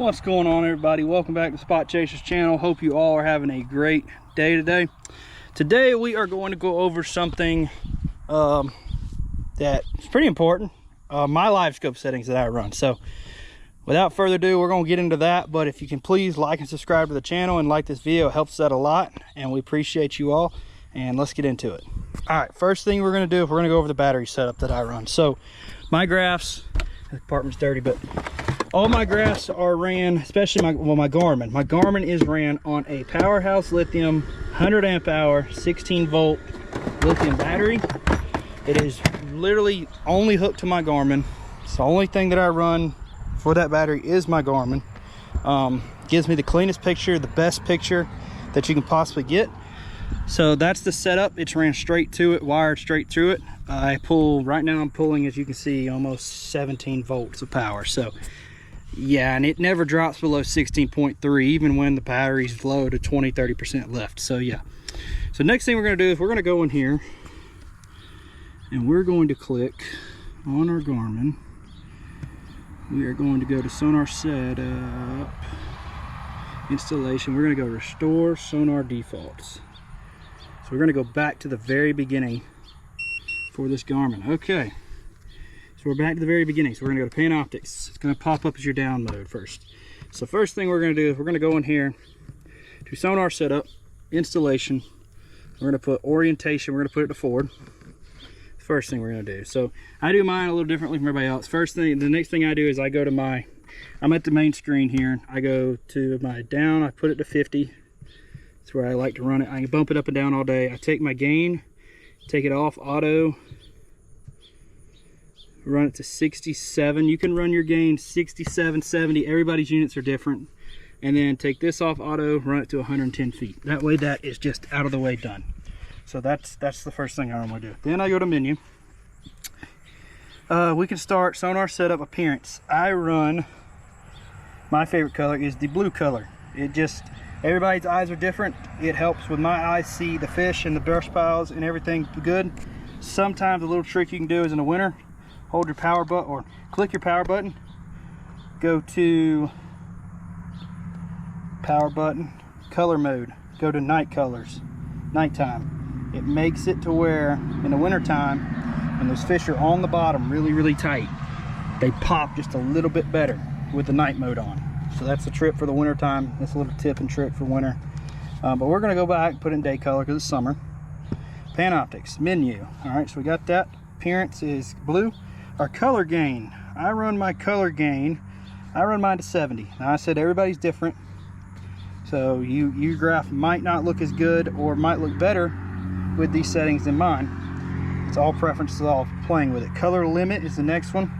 What's going on, everybody? Welcome back to Spot Chasers channel. Hope you all are having a great day today. Today we are going to go over something that is pretty important, my live scope settings that I run. So without further ado, we're going to get into that. But if you can please like and subscribe to the channel and like this video, it helps that a lot, and we appreciate you all. And let's get into it. All right, first thing we're going to do, we're going to go over the battery setup that I run. So my graphs, the apartment's dirty, but all my graphs are ran, especially my Garmin. My Garmin is ran on a Powerhouse lithium 100 amp hour 16 volt lithium battery. It is literally only hooked to my Garmin. It's the only thing that I run for that battery is my Garmin. Gives me the cleanest picture, the best picture that you can possibly get. So that's the setup. It's ran straight to it, wired straight through it. I pull, right now I'm pulling, as you can see, almost 17 volts of power. So yeah, and it never drops below 16.3 even when the battery's low to 20-30% left. So yeah, so next thing we're going to do is we're going to go in here and we're going to click on our Garmin. We are going to go to sonar setup, installation. We're going to go restore sonar defaults. So we're going to go back to the very beginning for this Garmin. Okay, so we're back to the very beginning. So we're going to go to pan optics. It's going to pop up as your down mode first. So first thing we're going to do is we're going to go in here to sonar setup, installation. We're going to put orientation. We're going to put it to forward. First thing we're going to do. So I do mine a little differently from everybody else. First thing, the next thing I do is I go to my, I'm at the main screen here. I go to my down. I put it to 50. That's where I like to run it. I can bump it up and down all day. I take my gain, take it off auto, run it to 67. You can run your gain 67, 70. Everybody's units are different. And then take this off auto, run it to 110 feet. That way that is just out of the way done. So that's the first thing I'm going to do. Then I go to menu. We can start sonar setup appearance. I run, my favorite color is the blue color. It just, everybody's eyes are different. It helps with my eyes see the fish and the brush piles and everything good. Sometimes a little trick you can do is in the winter, hold your power button or click your power button, go to power button, color mode, go to night colors, nighttime. It makes it to where in the winter time, when those fish are on the bottom really tight, they pop just a little bit better with the night mode on. So that's the trip for the winter time. That's a little tip and trick for winter. But we're gonna go back and put it in day color because it's summer. Pan optics, menu. All right, so we got that. Appearance is blue. Our color gain, I run my color gain, I run mine to 70. Now I said everybody's different. So your graph might not look as good or might look better with these settings than mine. It's all preference, it's all playing with it. Color limit is the next one.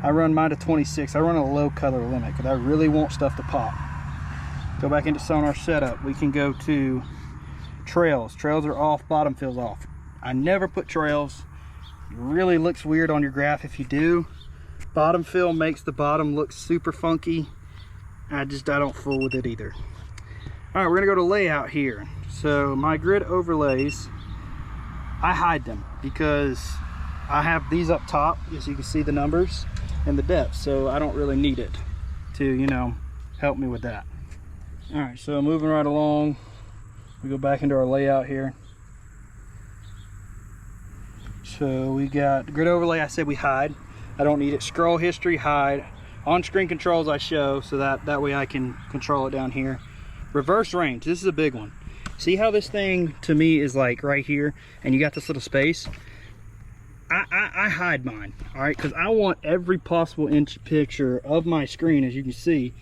I run mine to 26. I run a low color limit because I really want stuff to pop. Go back into sonar setup. We can go to trails. Trails are off, bottom fill's off. I never put trails. It really looks weird on your graph if you do. Bottom fill makes the bottom look super funky. I don't fool with it either. All right, we're gonna go to layout here. So my grid overlays, I hide them because I have these up top, as you can see the numbers and the depth, so I don't really need it to, you know, help me with that. All right, so moving right along, we go back into our layout here. So we got grid overlay, I said we hide. I don't need it. Scroll history, hide. On-screen controls I show, so that way I can control it down here. Reverse range, this is a big one. See how this thing to me is like right here and you got this little space? I hide mine, all right, because I want every possible inch picture of my screen, as you can see,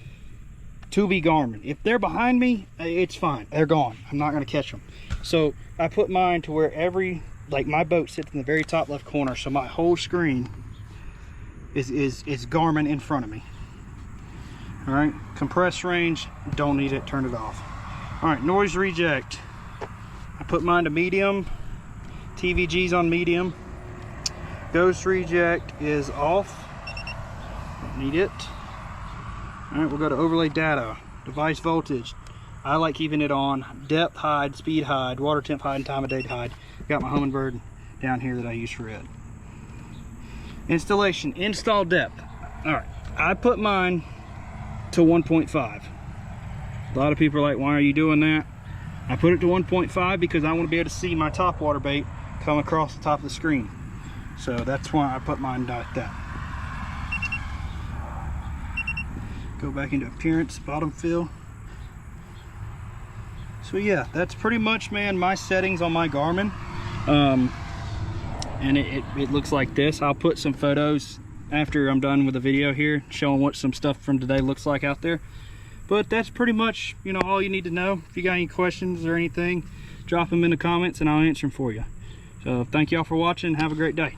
to be Garmin. If they're behind me, it's fine, they're gone. I'm not gonna catch them. So I put mine to where like my boat sits in the very top left corner, so my whole screen is Garmin in front of me. All right, compress range, don't need it, turn it off. All right, noise reject. I put mine to medium. TVG's on medium. Ghost reject is off. Don't need it. All right, we'll go to overlay data. Device voltage. I like keeping it on. Depth hide, speed hide, water temp hide, and time of day hide. Got my hummingbird down here that I use for it. Installation, install depth. All right, I put mine to 1.5. A lot of people are like, why are you doing that? I put it to 1.5 because I want to be able to see my top water bait come across the top of the screen. So that's why I put mine like that. Go back into appearance, bottom fill. So yeah, that's pretty much, man, my settings on my Garmin. And it looks like this. I'll put some photos after I'm done with the video here, showing what some stuff from today looks like out there. But that's pretty much, you know, all you need to know. If you got any questions or anything, drop them in the comments and I'll answer them for you. So thank y'all for watching. Have a great day.